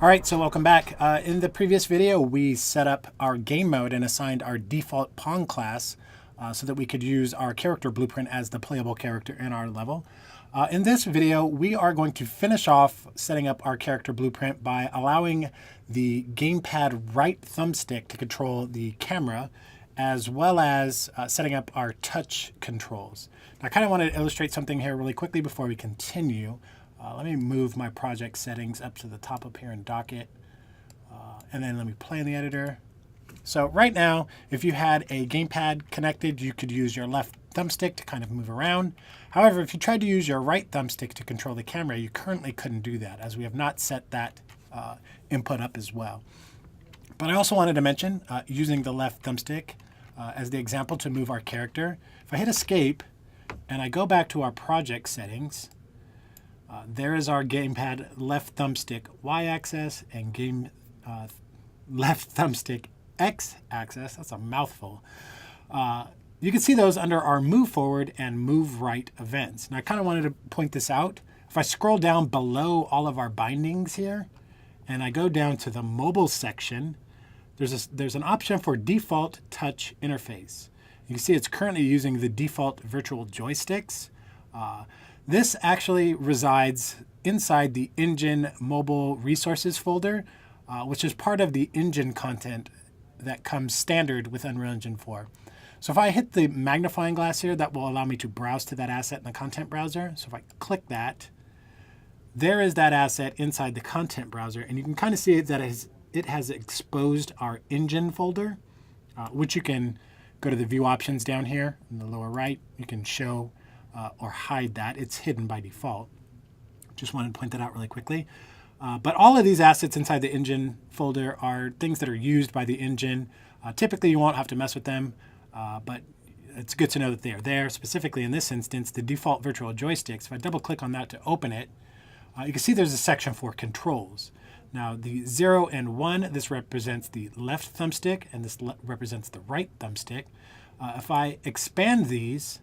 All right, so welcome back. In the previous video, we set up our game mode and assigned our default pawn class so that we could use our character blueprint as the playable character in our level. In this video, we are going to finish off setting up our character blueprint by allowing the gamepad right thumbstick to control the camera, as well as setting up our touch controls. Now, I kind of want to illustrate something here really quickly before we continue. Let me move my project settings up to the top up here in Docket, and then let me play in the editor. So right now, if you had a gamepad connected, you could use your left thumbstick to kind of move around. However, if you tried to use your right thumbstick to control the camera, you currently couldn't do that, as we have not set that input up as well. But I also wanted to mention using the left thumbstick as the example to move our character. If I hit escape and I go back to our project settings, there is our gamepad left thumbstick y-axis and left thumbstick x-axis. That's a mouthful. You can see those under our move forward and move right events. And I kind of wanted to point this out. If I scroll down below all of our bindings here and I go down to the mobile section, there's an option for default touch interface. You can see it's currently using the default virtual joysticks. This actually resides inside the Engine Mobile Resources folder, which is part of the engine content that comes standard with Unreal Engine 4. So if I hit the magnifying glass here, that will allow me to browse to that asset in the content browser. So if I click that, there is that asset inside the content browser. And you can kind of see that it has exposed our engine folder, which you can go to the view options down here in the lower right. You can show or hide that. It's hidden by default. Just wanted to point that out really quickly. But all of these assets inside the engine folder are things that are used by the engine. Typically, you won't have to mess with them, but it's good to know that they are there. Specifically in this instance, the default virtual joysticks, if I double click on that to open it, you can see there's a section for controls. Now the 0 and 1, this represents the left thumbstick, and this represents the right thumbstick. If I expand these,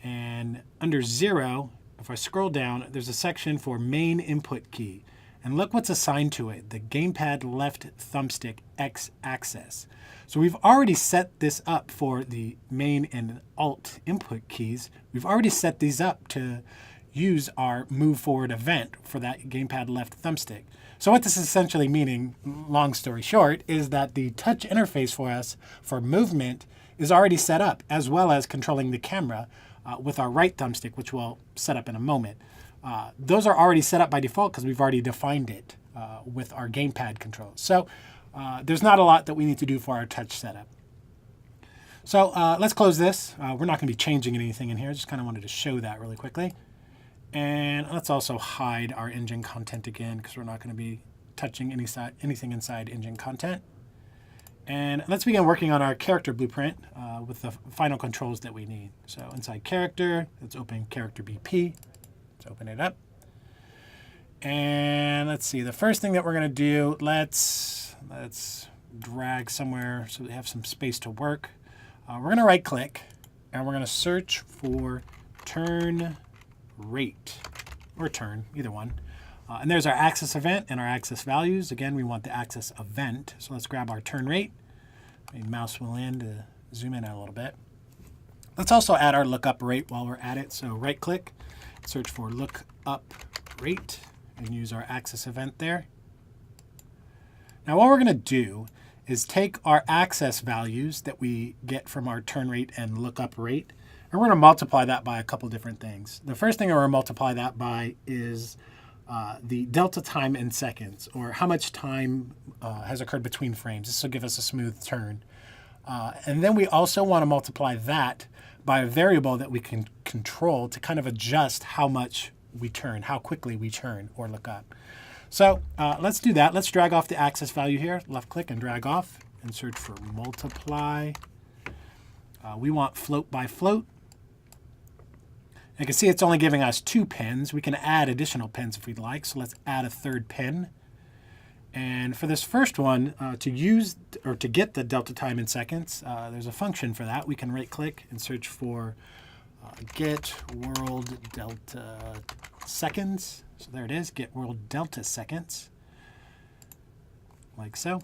and under 0, if I scroll down, there's a section for main input key. And look what's assigned to it, the gamepad left thumbstick x-axis. So we've already set this up for the main and alt input keys. We've already set these up to use our move forward event for that gamepad left thumbstick. So what this is essentially meaning, long story short, is that the touch interface for us for movement is already set up, as well as controlling the camera with our right thumbstick, which we'll set up in a moment. Those are already set up by default because we've already defined it with our gamepad controls. So there's not a lot that we need to do for our touch setup. So let's close this. We're not going to be changing anything in here. Just kind of wanted to show that really quickly. And let's also hide our engine content again, because we're not going to be touching anything inside engine content. And let's begin working on our character blueprint with the final controls that we need. So inside character, let's open character BP. Let's open it up. And let's see, the first thing that we're going to do, let's drag somewhere so we have some space to work. We're going to right click and we're going to search for turn rate, or turn, either one. And there's our axis event and our axis values. Again, we want the axis event. So let's grab our turn rate. Maybe mouse wheel in to zoom in a little bit. Let's also add our lookup rate while we're at it. So right click, search for lookup rate, and use our axis event there. Now what we're going to do is take our axis values that we get from our turn rate and lookup rate, and we're going to multiply that by a couple different things. The first thing we're going to multiply that by is the delta time in seconds, or how much time has occurred between frames. This will give us a smooth turn. And then we also want to multiply that by a variable that we can control to kind of adjust how much we turn, how quickly we turn or look up. So let's do that. Let's drag off the axis value here, left click and drag off, and search for multiply. We want float by float. You can see it's only giving us 2 pins. We can add additional pins if we'd like. So let's add a third pin. And for this first one, to use or to get the delta time in seconds, there's a function for that. We can right click and search for get world delta seconds. So there it is, get world delta seconds. like so.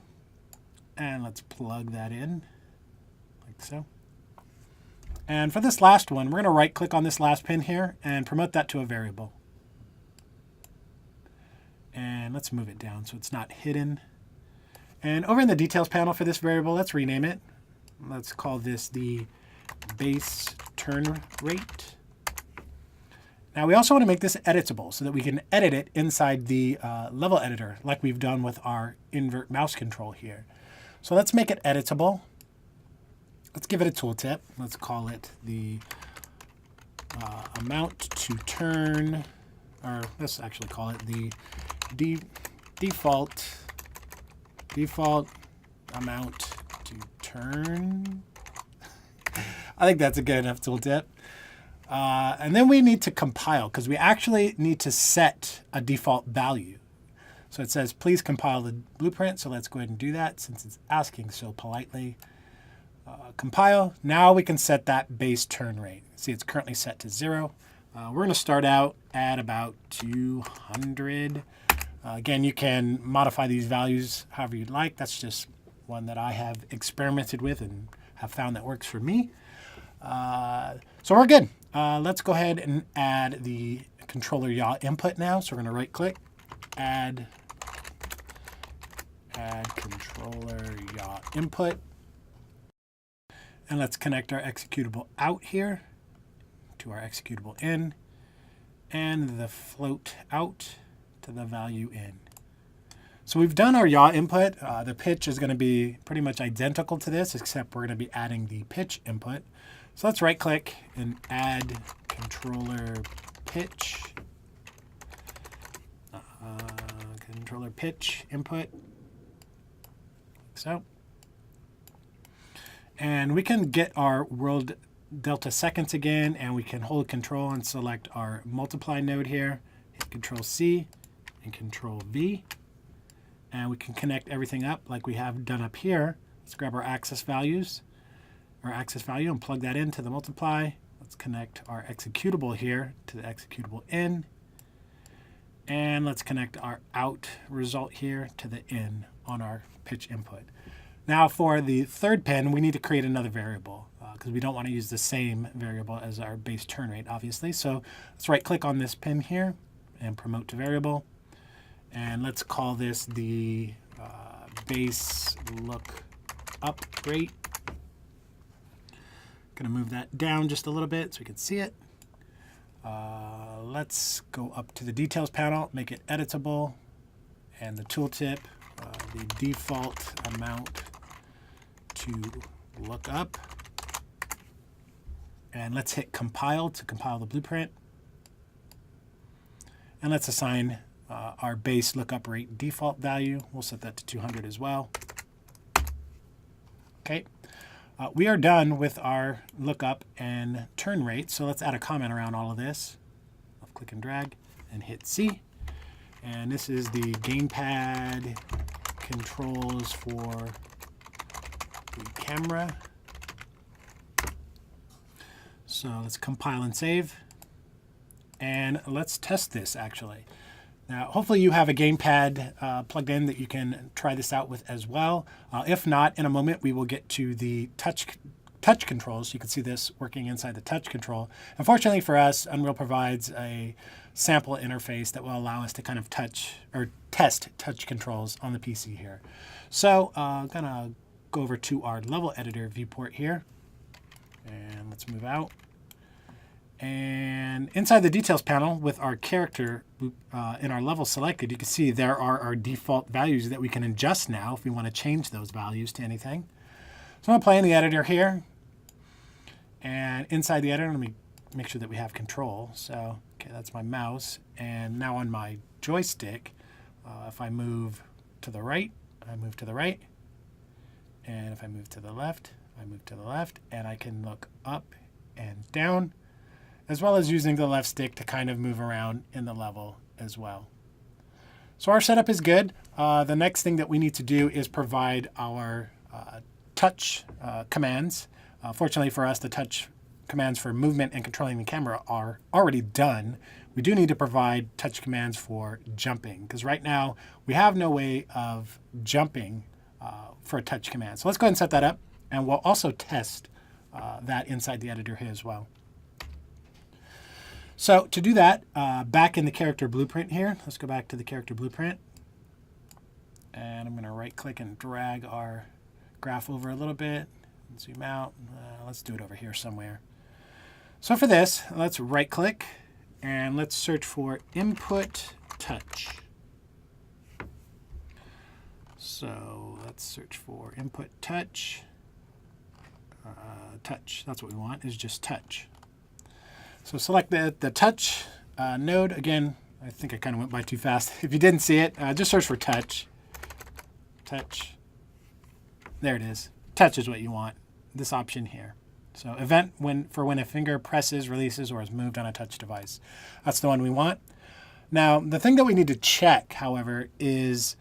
And let's plug that in, like so. And for this last one, we're going to right-click on this last pin here and promote that to a variable. And let's move it down so it's not hidden. And over in the details panel for this variable, let's rename it. Let's call this the base turn rate. Now we also want to make this editable so that we can edit it inside the level editor like we've done with our invert mouse control here. So let's make it editable. Let's give it a tooltip. Let's call it the amount to turn, or let's actually call it the default amount to turn. I think that's a good enough tooltip. And then we need to compile because we actually need to set a default value. So it says, please compile the blueprint. So let's go ahead and do that since it's asking so politely. Compile. Now we can set that base turn rate. See, it's currently set to 0. We're going to start out at about 200. Again, you can modify these values however you'd like. That's just one that I have experimented with and have found that works for me. So we're good. Let's go ahead and add the controller yaw input now. So we're going to right click, add controller yaw input. And let's connect our executable out here to our executable in and the float out to the value in. So we've done our yaw input. The pitch is going to be pretty much identical to this, except we're going to be adding the pitch input. So let's right click and add controller pitch. Controller pitch input. Like so. And we can get our world delta seconds again, and we can hold control and select our multiply node here. Hit Control C and Control V. And we can connect everything up like we have done up here. Let's grab our axis values, our axis value, and plug that into the multiply. Let's connect our executable here to the executable in. And let's connect our out result here to the in on our pitch input. Now for the third pin, we need to create another variable because we don't want to use the same variable as our base turn rate, obviously. So let's right click on this pin here and promote to variable. And let's call this the base look up rate. Going to move that down just a little bit so we can see it. Let's go up to the details panel, make it editable, and the tooltip, the default amount to look up. And let's hit compile to compile the blueprint. And let's assign our base lookup rate default value. We'll set that to 200 as well. Okay. We are done with our lookup and turn rate. So let's add a comment around all of this. I'll click and drag and hit C. And this is the Gamepad controls for the camera. So let's compile and save. And let's test this actually. Now, hopefully you have a Gamepad plugged in that you can try this out with as well. If not, in a moment we will get to the touch controls. You can see this working inside the touch control. Unfortunately for us, Unreal provides a sample interface that will allow us to kind of touch or test touch controls on the PC here. So I'm gonna go over to our level editor viewport here, and let's move out. And inside the details panel with our character in our level selected, you can see there are our default values that we can adjust now if we want to change those values to anything. So I'm going to play in the editor here. And inside the editor, let me make sure that we have control. So, okay, that's my mouse. And now on my joystick, if I move to the right, I move to the right. And if I move to the left, I move to the left. And I can look up and down, as well as using the left stick to kind of move around in the level as well. So our setup is good. The next thing that we need to do is provide our touch commands. Fortunately for us, the touch commands for movement and controlling the camera are already done, we do need to provide touch commands for jumping, because right now we have no way of jumping for a touch command. So let's go ahead and set that up, and we'll also test that inside the editor here as well. So to do that, back in the character blueprint here, let's go back to the character blueprint. And I'm going to right click and drag our graph over a little bit. Zoom out. Let's do it over here somewhere. So for this, let's right click and let's search for input touch. So let's search for input touch. Touch, that's what we want, is just touch. So select the touch node. Again, I think I kind of went by too fast. If you didn't see it, just search for touch. Touch. There it is. Touch is what you want. This option here. So event for when a finger presses, releases, or is moved on a touch device. That's the one we want. Now, the thing that we need to check, however, is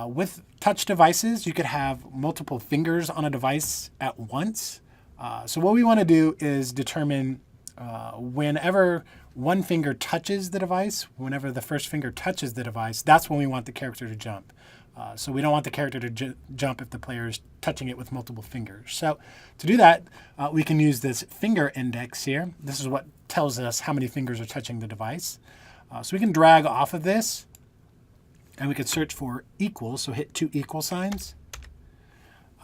with touch devices, you could have multiple fingers on a device at once. So what we want to do is determine whenever one finger touches the device, whenever the first finger touches the device, that's when we want the character to jump. So we don't want the character to jump if the player is touching it with multiple fingers. So to do that, we can use this finger index here. This is what tells us how many fingers are touching the device. So we can drag off of this, and we could search for equals, so hit 2 equal signs.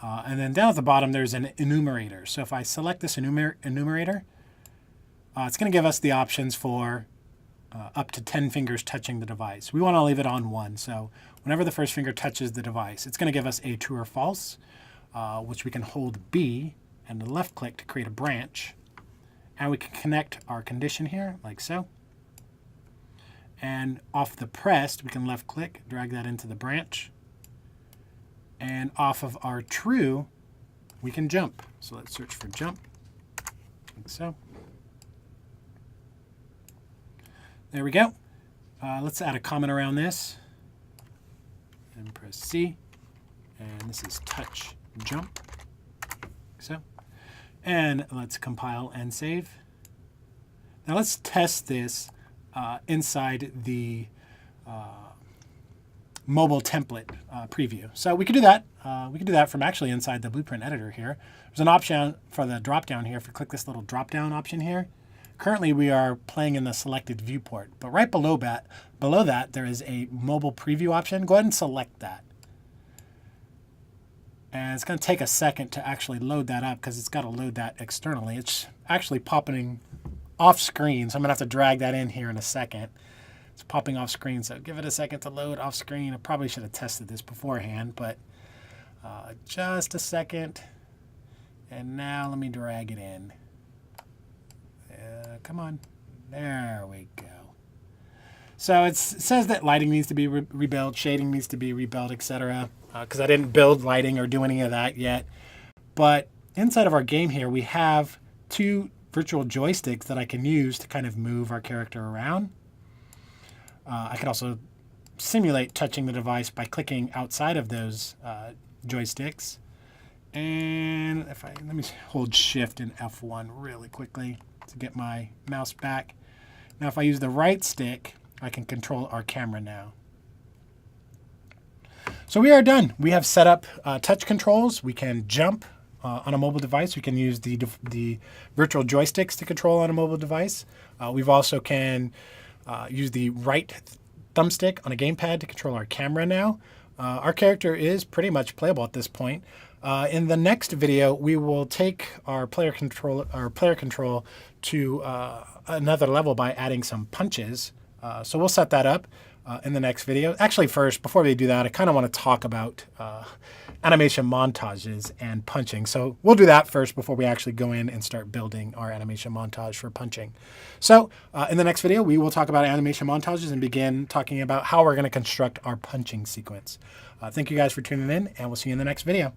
And then down at the bottom, there's an enumerator. So if I select this enumerator, it's going to give us the options for up to 10 fingers touching the device. We want to leave it on 1. So whenever the first finger touches the device, it's going to give us a true or false, which we can hold B and left click to create a branch. And we can connect our condition here like so. And off the pressed, we can left click, drag that into the branch. And off of our true, we can jump. So let's search for jump, like so. There we go. Let's add a comment around this. And press C. And this is touch jump, like so. And let's compile and save. Now let's test this inside the mobile template preview. So we could do that. We could do that from actually inside the blueprint editor here. There's an option for the drop down here. If you click this little drop down option here, currently we are playing in the selected viewport, but right below that there is a mobile preview option. Go ahead and select that. And it's going to take a second to actually load that up because it's got to load that externally. It's actually popping off screen, so I'm going to have to drag that in here in a second. It's popping off screen, so give it a second to load off screen. I probably should have tested this beforehand, but just a second. And now let me drag it in. Come on. There we go. So it says that lighting needs to be rebuilt, shading needs to be rebuilt, etc. Because I didn't build lighting or do any of that yet. But inside of our game here, we have 2 virtual joysticks that I can use to kind of move our character around. I can also simulate touching the device by clicking outside of those joysticks. And let me hold Shift and F1 really quickly to get my mouse back. Now if I use the right stick, I can control our camera now. So we are done. We have set up touch controls. We can jump on a mobile device. We can use the virtual joysticks to control on a mobile device. We've also can use the right thumbstick on a gamepad to control our camera now. Our character is pretty much playable at this point. In the next video, we will take our player control to another level by adding some punches. So we'll set that up in the next video. Actually, first, before we do that, I kind of want to talk about animation montages and punching. So we'll do that first before we actually go in and start building our animation montage for punching. So in the next video, we will talk about animation montages and begin talking about how we're going to construct our punching sequence. Thank you guys for tuning in, and we'll see you in the next video.